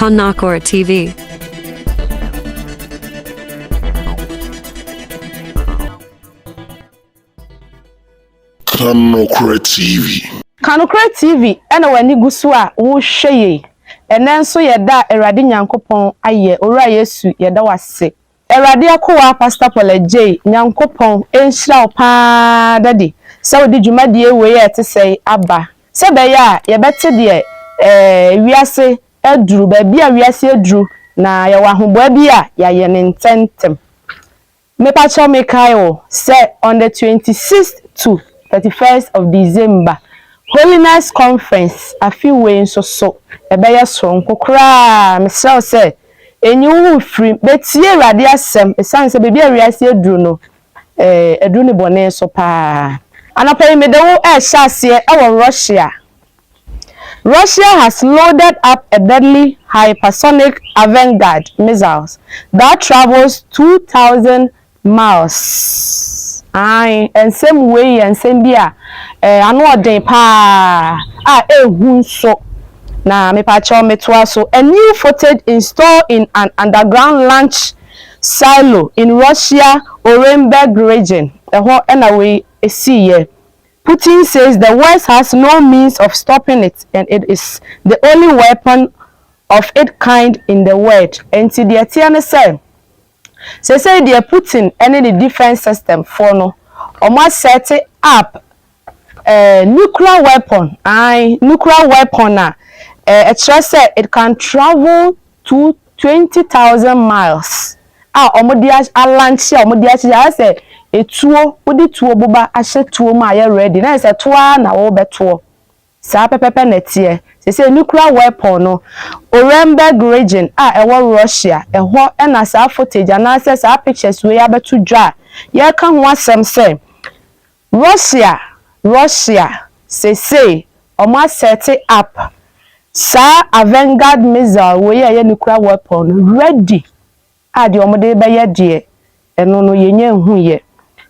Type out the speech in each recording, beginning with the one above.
Kanakora TV. Kanokra TV. Kanokra TV ena wani gusu a wo hweye ene nso yeda Awurade Nyankopon aye owura Yesu yeda wase Awurade akowa Pastor Paul J Nyankopon enhyira pa dade se wodi dwumadie we ye tesei aba se be ya ye bete de wiase aduru ba bia wiase aduru na ye wa hoboa bia ya ye ne ntentem me pa cho me kai o se on the 26th to 31st of December Holiness Conference afi we nso so ebeye so nkokra mesel se enyu free betie Awurade asem esanse be bia wiase aduru no aduru ne bone so pa anapa me de wo hyase Russia. Russia has loaded up a deadly hypersonic avangard missiles that travels 2,000 miles. And same way and same bia anu odin pa ehun so na me pa cho me to so a new footage installed in an underground launch silo in Russia Orenburg region na we see here. Putin says the West has no means of stopping it and it is the only weapon of its kind in the world. And to the Etienne say the Putin any the defense system for no almost set up nuclear weapon. Nuclear weapon it can travel to 20,000 miles. Omodia launch omodia say etuo wodi tuo boba ahye tuo ma ya ready na say toa na wo beto sa pepepe netie say nuclear weapon no Orenburg region ewo Russia eho na sa footage na say sa pictures we ya beto dwa ye ka ho asem say Russia say omo set up sa avangard missile we ya nuclear weapon ready de omo de be ye de eno no yenye hu ye.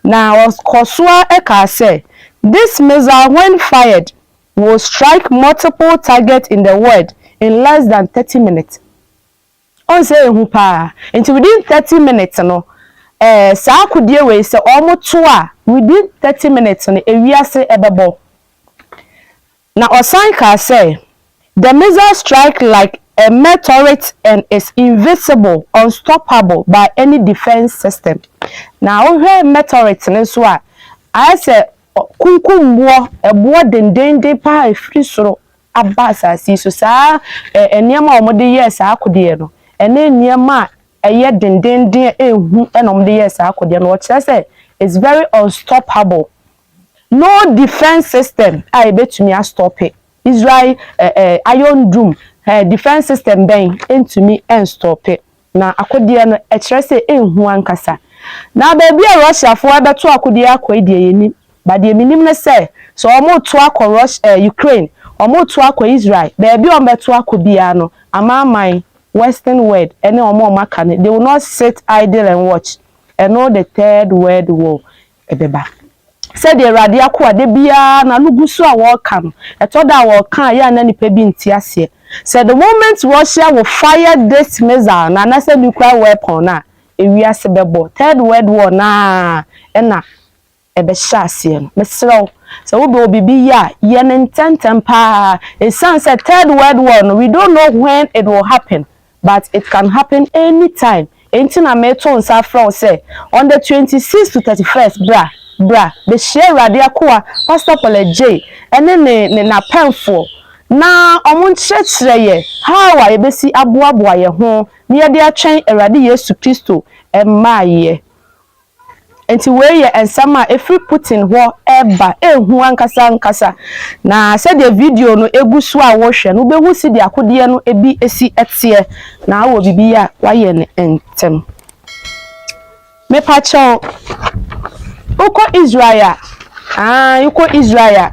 Now, Kosua Eka said, this missile, when fired, will strike multiple targets in the world in less than 30 minutes. On say hupa, into within 30 minutes, no, sa kudie we say almost 2 within 30 minutes, no, area say ebebo. Now, Osanka say, the missile strike like a meteorite and is invisible, unstoppable by any defense system. Now, we meteorite so I say kunkumbo ebo dendende pa free soro abasa si so sa eniema omode yes akode no ene eniema eye dendende ehu enomde yes akode no what say it's very unstoppable. No defense system I betumi stop it. Israel Iron Dome defense system ben entumi and stop it. Na akode no e kire say ehu ankasa. Na baby Russia for beto akode akwa yeni but the minimum say so omo to akwa Russia Ukraine omo to akwa Israel baby o beto akobia no amaman western world ene omo maka ne they will not sit idle and watch and know the third world war ebeba said the radio akwa de bia na lugusu a wo kan eto da wo kan ya na nipa bi ntiase said the moment Russia will fire this missile na say nuclear weapon na ewiase bebo third world war na ena ebe hyase no mesrew so we be obibi ya ye ne ntentem pa it sounds a third world war no we don't know when it will happen but it can happen anytime entina meto nsa from say on the 26th to 31st bra the share radio kwa Pastor Paul J ene ne na penfo na omo nkyerɛkyerɛ ye how a yebesi aboaboa ye ho ne ye de atwen Awurade Yesu Kristo emaaye enti we ye ensama efri Putin ho eba ehu ankasa na said the video no egusu a wo hwe no behu si de akode no ebi esi etie na wo bibi a waye ne entem me pacho uko Israel Israel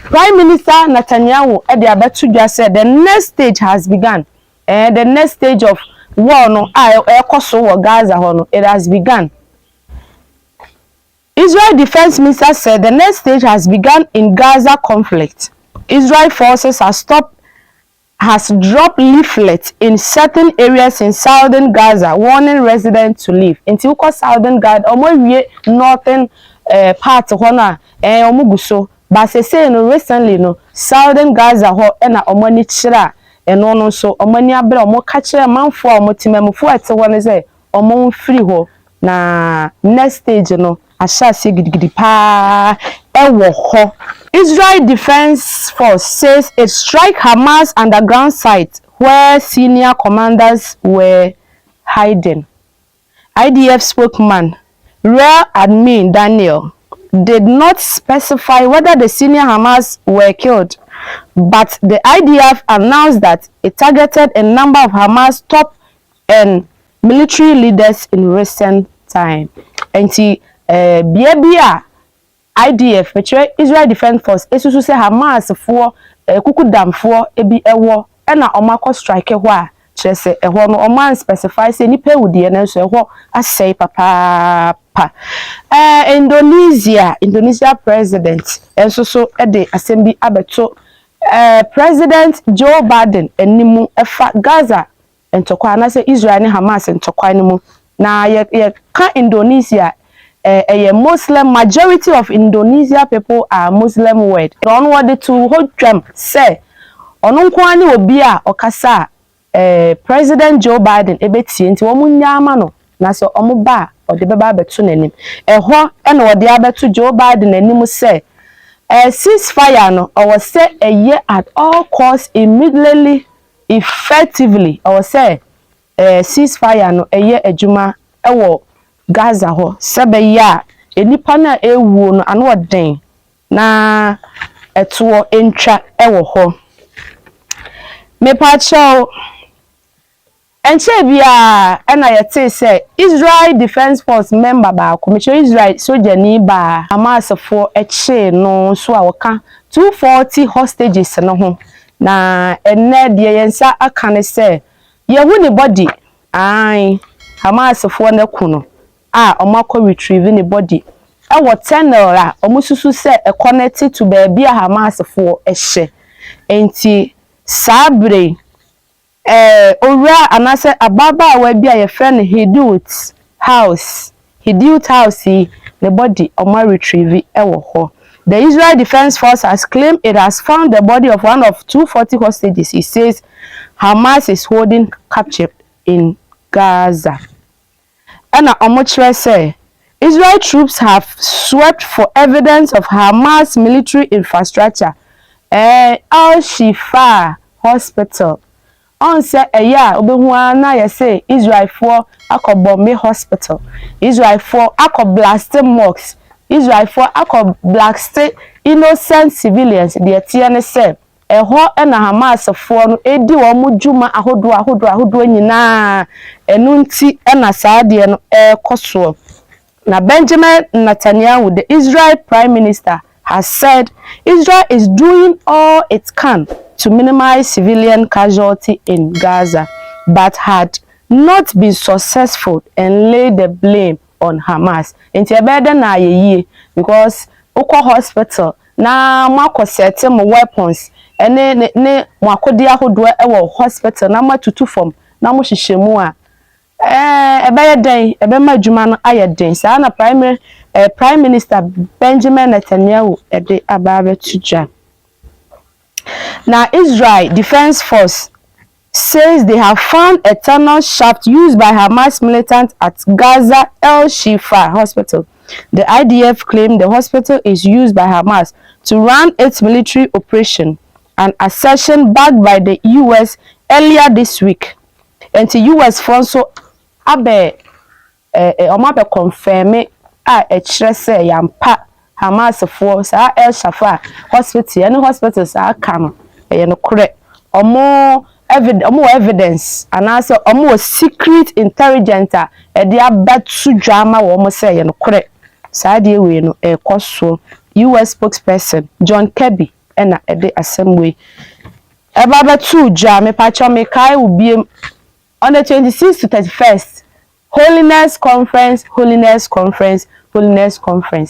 Prime Minister Netanyahu e de abetu dwa said the next stage has begun. The next stage of war no ekoso wo Gaza ho no it has begun. Israel Defense Minister said the next stage has begun in Gaza conflict. Israel forces have stopped has dropped leaflets in certain areas in southern Gaza warning residents to leave. Until southern Gaza, omo northern part ho na omo guso. But say no recently no southern Gaza ho na omo ni kira eno no so omo ni abere omo ka kira manfo omo timamfo ate ho ne say omo free ho na next stage no asha se gidigidi pa ewo ho. Israel Defense Force says it struck Hamas underground site where senior commanders were hiding. IDF spokesman Rear Admin Daniel did not specify whether the senior Hamas were killed, but the IDF announced that it targeted a number of Hamas top and military leaders in recent time. And Biabia IDF, which Israel Defense Force, esusu say Hamas for kukudam for ebi ewo na omako strike hwa kire say eho no oman specify say nipa wudie na so eho asay papa pa. Indonesia president enso de assembly abeto President Joe Biden enimu efa Gaza entokwa na say Israel ni Hamas entokwa nimu na ye ka Indonesia a Muslim majority of Indonesia people are Muslim word. On what to hold them say on kwani obi a okasa President Joe Biden ebeti nti omu nyama no na so omu ba ode beba beto nanim eho na ode abeto Joe Biden nanim say ceasefire no or say a year at all costs immediately effectively or say ceasefire no a year ejuma ewo Gaza ho sebe ya enipa na ewu no ano den na eto entwa ewo ho mepa chow enche bia na yete say Israel Defense Force member ba commission Israel soldier ni ba Hamas for eche no so a woka 240 hostages no ho na enne de yensa aka ne say yehu ni body ai Hamas for na kuno omako retrieve the body ewo tunnel a omususu se connected to baby a Hamas for ehye enti sabre owura anase ababa wa bia ye friend Hidut house the body oma retrieve ewo ho. The Israel Defense Force has claimed it has found the body of one of 240 hostages it says Hamas is holding captured in Gaza. And Omochre say Israel troops have swept for evidence of Hamas military infrastructure. Al-Shifa Hospital. On say obehuana ye say Israel for akobombe hospital. Israel for akoblast mosques. Israel for akoblast innocent civilians. The tiene say eho na Hamas for no edi wo mudwuma ahodo nyina enunti na saade no koso na Benjamin Netanyahu, the Israel Prime Minister, has said Israel is doing all it can to minimize civilian casualty in Gaza but had not been successful and laid the blame on Hamas. Inti ebede na ye because ukwa hospital na mwako setting weapons ene ne mwakodi ahodo ewo hospital na matutu form na mo hyehyemu a ebeye den ebema adwuma no ayeden sa na Prime Minister Benjamin Netanyahu ede ababe tuja. Now Israel Defense Force says they have found a tunnel shaft used by Hamas militants at Gaza El-Shifa Hospital. The IDF claimed the hospital is used by Hamas to run its military operation, an assertion backed by the US earlier this week. And the US also abe confirm say yampa Hamas for sa El-Shifa Hospital and hospital sa kano no correct omo evidence and also omo secret intelligence e dey abatu drama wo mo say no correct sa dey we no koso US spokesperson John Kirby na e dey assembly e ba batu drama pa cho me kai ubiem on the 26th to 31st Holiness Conference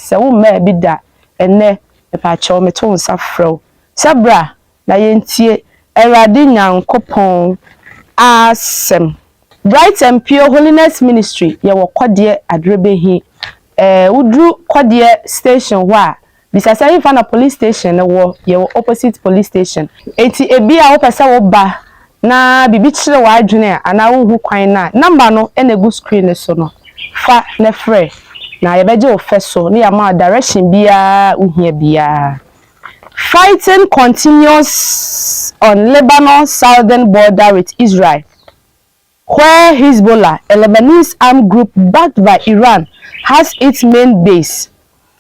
so wo ma bi da ene e pa cho me to nsafro sabra na yentie Eradi Nyankopon asem. Bright and Pure Holiness Ministry ye wo kwade adrebehi udru kwade station wa bisasa ifa na police station wo ye wo opposite police station enti ebi a wo pese wo ba na bibi kire wa adwene ana wo hu kwan na number no enegu screen so no fa na frɛ na ye beje ofeso na ya ma direction bia uhia bia. Fighting continues on Lebanon's southern border with Israel, where Hezbollah, a Lebanese armed group backed by Iran, has its main base.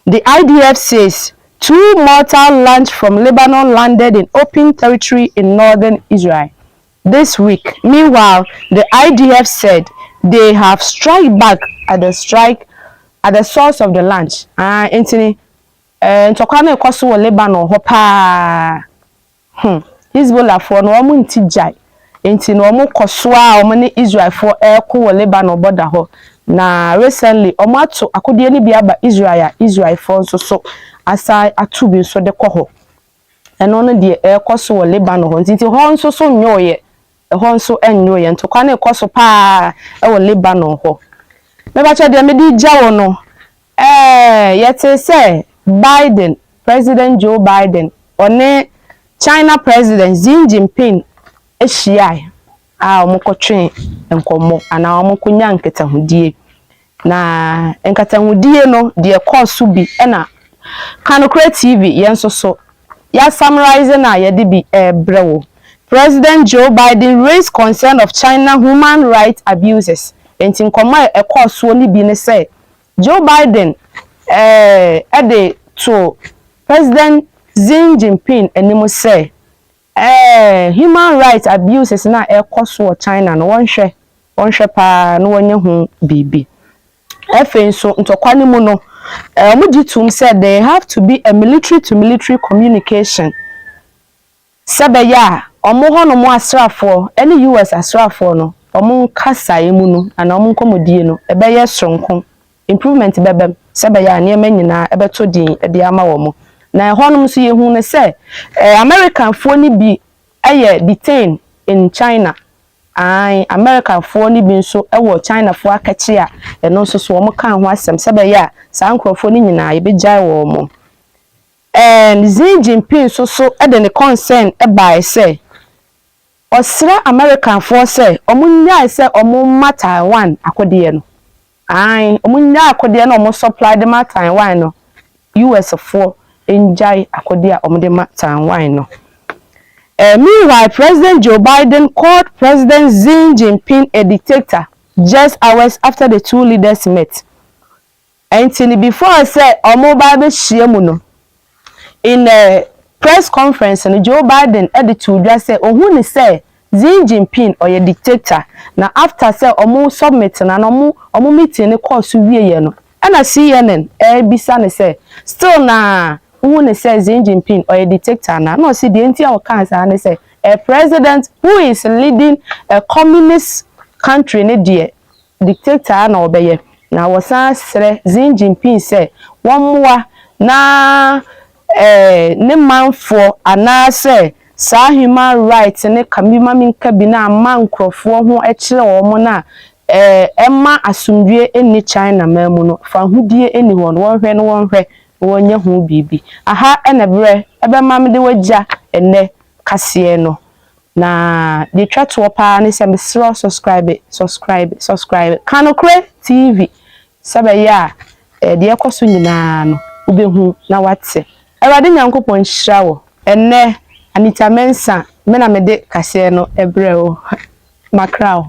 The IDF says 2 mortars launched from Lebanon landed in open territory in northern Israel this week. Meanwhile, the IDF said they have struck back at the source of the launch. Anthony, ntokwana ekoso wo Lebanon ho pa. Hezbollah for no omo nti jai. Enti no omo koso a omo ne Israel for eko wo Lebanon border ho. Na recently omo ato akodie ni bia ba Israel for so asa atu bi so de kɔ ho. Eno no de ekoso wo Lebanon ho nti ho nso so nyoye. Ho nso enyoye ntokwana ekoso pa e wo Lebanon ho. Me ba che de me di ja wo no. Yete say President Joe Biden, one China President Xi Jinping, Asia, omukotwe enkomo ana omukunya nketahudie na nketahudie no de course bi na Kanokre TV yenso so ya summarize na ye de bi brewo. President Joe Biden raised concern of China human rights abuses. Enti nkomo course oni bi ne say Joe Biden to President Xi Jinping animo say human rights abuses na ekoso China no wonhwe pa no wonye hu bibi efe so ntokwane mu no omuditum said there have to be a military to military communication sebeya omo hono mu asrafo any US asrafo no omo kasae mu no ana omo nkomodie no ebeye sonko improvement bebem sebeya ne manyina ebeto din ede ama wo mo na honum so yehu ne say American fo ni bi detained in China. American fo ni bi nso ewo China fo akachi a eno nso so wo kan ho asem sebeya sa nkrofo ni nyina ye bejai wo mo. And Xi Jinping so ede ne concern by say osra American fo say omunya say omumma Taiwan akode no. Omunya akode no omo supply de ma Taiwan no US for enjai akode a omde ma Taiwan no. Meanwhile, President Joe Biden called President Xi Jinping a dictator just hours after the two leaders met. Until before I said Omobabe Shiamuno in a press conference and Joe Biden edited just say ohuni say Xi Jinping or a dictator. Now after say omo submit na omo meeting ne course wie no. And I CNN bisa ne say still na who says Xi Jinping or a dictator na no see the entire cancer and say a president who is leading a communist country ne die dictator na obeye na wasan sere Xi Jinping say one more na ne manfo ana say sa human rights ne kamima minka bi na mankrofo ho ekire wo mo na emma asumdue eni China mamu no fa hudie eni ho no wonhwe wonye hu bibi aha enebre ebe mamde wagya ene kase no na de twatwo pa ne se mesro subscribe Kanokre TV sabeya de ekoso nyina no ubehu na wate Ewade Nyankopon hyira wo ene Anita Mensa me na mede kase no ebre o makrao